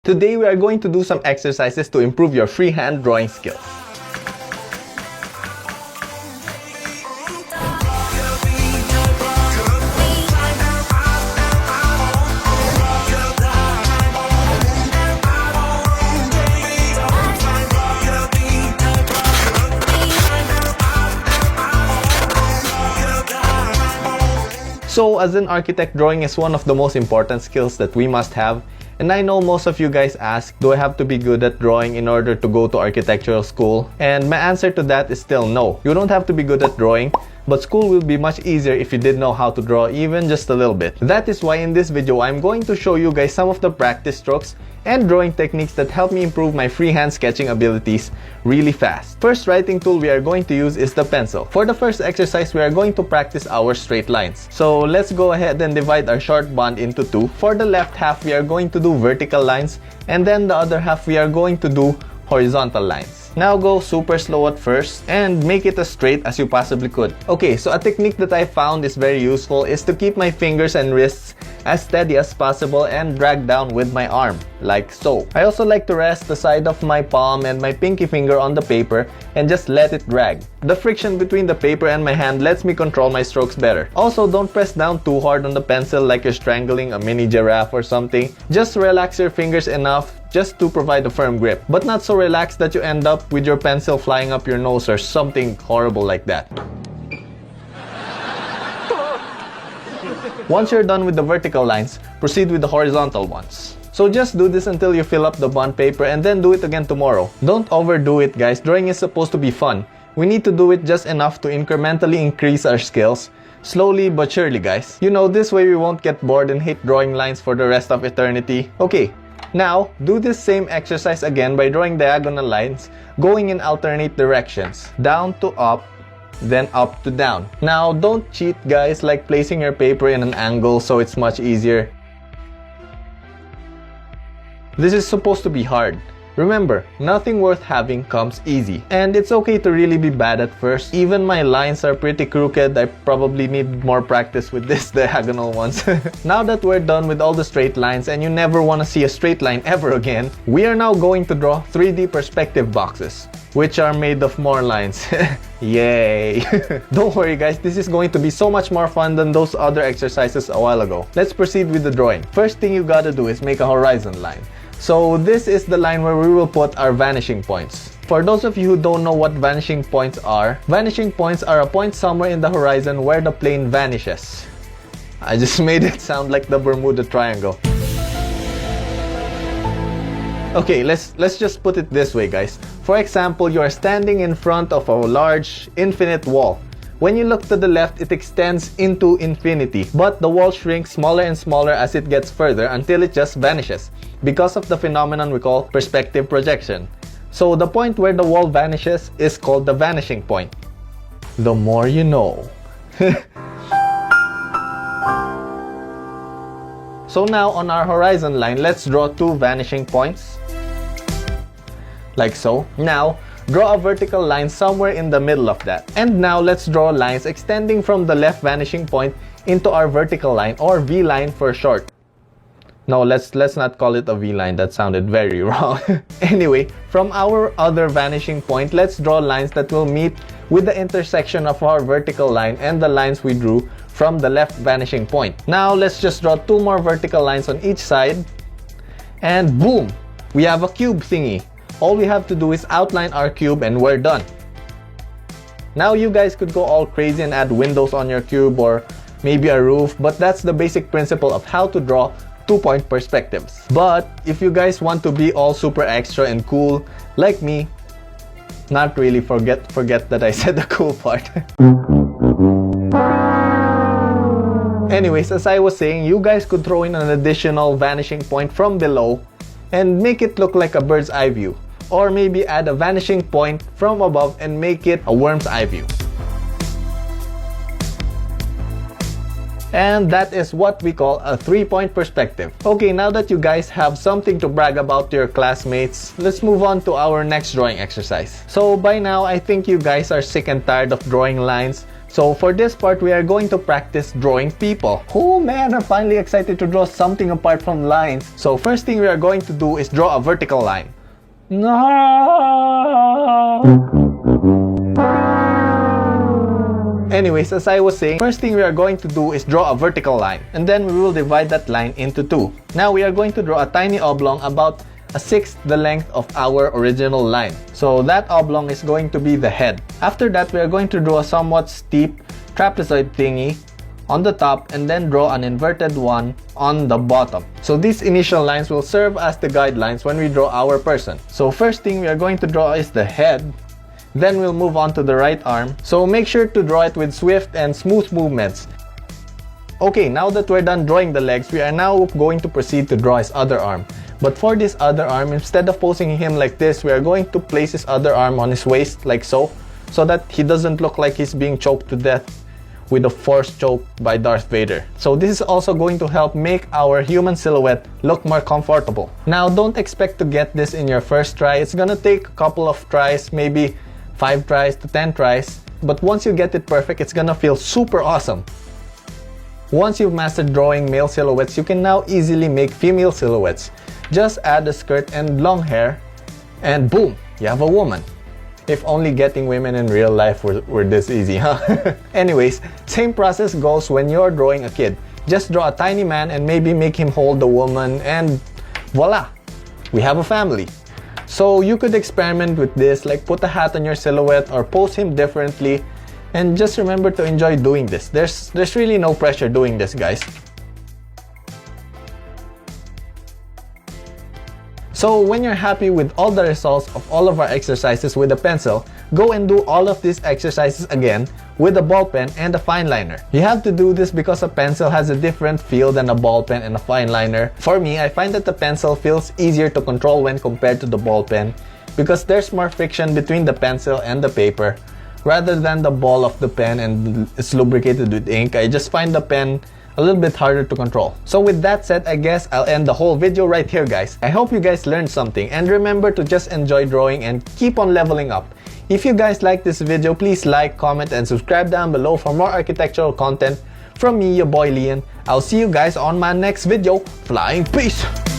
Today we are going to do some exercises to improve your freehand drawing skills. So as an architect, drawing is one of the most important skills that we must have. And I know most of you guys ask, do I have to be good at drawing in order to go to architectural school? And my answer to that is still no. You don't have to be good at drawing, but school will be much easier if you did know how to draw even just a little bit. That is why in this video, I'm going to show you guys some of the practice strokes and drawing techniques that help me improve my freehand sketching abilities really fast. First writing tool we are going to use is the pencil. For the first exercise, we are going to practice our straight lines. So let's go ahead and divide our short bond into two. For the left half, we are going to do vertical lines, and then the other half we are going to do horizontal lines. Now go super slow at first and make it as straight as you possibly could. Okay, so a technique that I found is very useful is to keep my fingers and wrists as steady as possible and drag down with my arm, like so. I also like to rest the side of my palm and my pinky finger on the paper and just let it drag. The friction between the paper and my hand lets me control my strokes better. Also, don't press down too hard on the pencil like you're strangling a mini giraffe or something. Just relax your fingers enough just to provide a firm grip, but not so relaxed that you end up with your pencil flying up your nose or something horrible like that. Once you're done with the vertical lines, proceed with the horizontal ones. So just do this until you fill up the bond paper and then do it again tomorrow. Don't overdo it, guys. Drawing is supposed to be fun. We need to do it just enough to incrementally increase our skills. Slowly but surely, guys. You know, this way we won't get bored and hate drawing lines for the rest of eternity. Okay, now do this same exercise again by drawing diagonal lines going in alternate directions. Down to up, then up to down. Now don't cheat, guys, like placing your paper in an angle so it's much easier. This is supposed to be hard. Remember, nothing worth having comes easy. And it's okay to really be bad at first. Even my lines are pretty crooked. I probably need more practice with this diagonal ones. Now that we're done with all the straight lines and you never want to see a straight line ever again, we are now going to draw 3D perspective boxes, which are made of more lines. Yay! Don't worry, guys, this is going to be so much more fun than those other exercises a while ago. Let's proceed with the drawing. First thing you gotta do is make a horizon line. So this is the line where we will put our vanishing points. For those of you who don't know what vanishing points are a point somewhere in the horizon where the plane vanishes. I just made it sound like the Bermuda Triangle. Okay, let's just put it this way, guys. For example, you are standing in front of a large, infinite wall. When you look to the left, it extends into infinity, but the wall shrinks smaller and smaller as it gets further until it just vanishes because of the phenomenon we call perspective projection. So the point where the wall vanishes is called the vanishing point. The more you know. So now on our horizon line, let's draw two vanishing points. Like so. Now, draw a vertical line somewhere in the middle of that. And now let's draw lines extending from the left vanishing point into our vertical line, or V-line for short. No, let's not call it a V-line. That sounded very wrong. Anyway, from our other vanishing point, let's draw lines that will meet with the intersection of our vertical line and the lines we drew from the left vanishing point. Now let's just draw two more vertical lines on each side. And boom! We have a cube thingy. All we have to do is outline our cube and we're done. Now you guys could go all crazy and add windows on your cube or maybe a roof, but that's the basic principle of how to draw two-point perspectives. But if you guys want to be all super extra and cool like me, not really, forget that I said the cool part. Anyways, as I was saying, you guys could throw in an additional vanishing point from below and make it look like a bird's eye view. Or maybe add a vanishing point from above and make it a worm's eye view. And that is what we call a three-point perspective. Okay, now that you guys have something to brag about to your classmates, let's move on to our next drawing exercise. So by now, I think you guys are sick and tired of drawing lines So for this part, we are going to practice drawing people. Oh man, I'm finally excited to draw something apart from lines. So first thing we are going to do is draw a vertical line. No! Anyways, as I was saying, first thing we are going to do is draw a vertical line, and then we will divide that line into two. Now we are going to draw a tiny oblong about a sixth the length of our original line. So that oblong is going to be the head. After that, we are going to draw a somewhat steep trapezoid thingy on the top and then draw an inverted one on the bottom. So these initial lines will serve as the guidelines when we draw our person. So first thing we are going to draw is the head. Then we'll move on to the right arm. So make sure to draw it with swift and smooth movements. Okay, now that we're done drawing the legs, we are now going to proceed to draw his other arm. But for this other arm, instead of posing him like this, we are going to place his other arm on his waist like so that he doesn't look like he's being choked to death with a force choke by Darth Vader. So this is also going to help make our human silhouette look more comfortable. Now don't expect to get this in your first try. It's gonna take a couple of tries, maybe 5 tries to 10 tries. But once you get it perfect, it's gonna feel super awesome. Once you've mastered drawing male silhouettes, you can now easily make female silhouettes. Just add a skirt and long hair, and boom, you have a woman. If only getting women in real life were this easy, huh? Anyways, same process goes when you're drawing a kid. Just draw a tiny man and maybe make him hold the woman, and voila! We have a family. So you could experiment with this, like put a hat on your silhouette or pose him differently, and just remember to enjoy doing this. There's really no pressure doing this, guys. So when you're happy with all the results of all of our exercises with a pencil, go and do all of these exercises again with a ball pen and a fine liner. You have to do this because a pencil has a different feel than a ball pen and a fine liner. For me, I find that the pencil feels easier to control when compared to the ball pen because there's more friction between the pencil and the paper rather than the ball of the pen and it's lubricated with ink. I just find the pen a little bit harder to control. So with that said, I guess I'll end the whole video right here, guys. I hope you guys learned something, and remember to just enjoy drawing and keep on leveling up. If you guys like this video, please like, comment, and subscribe down below for more architectural content from me, your boy Lian. I'll see you guys on my next video. Flying peace!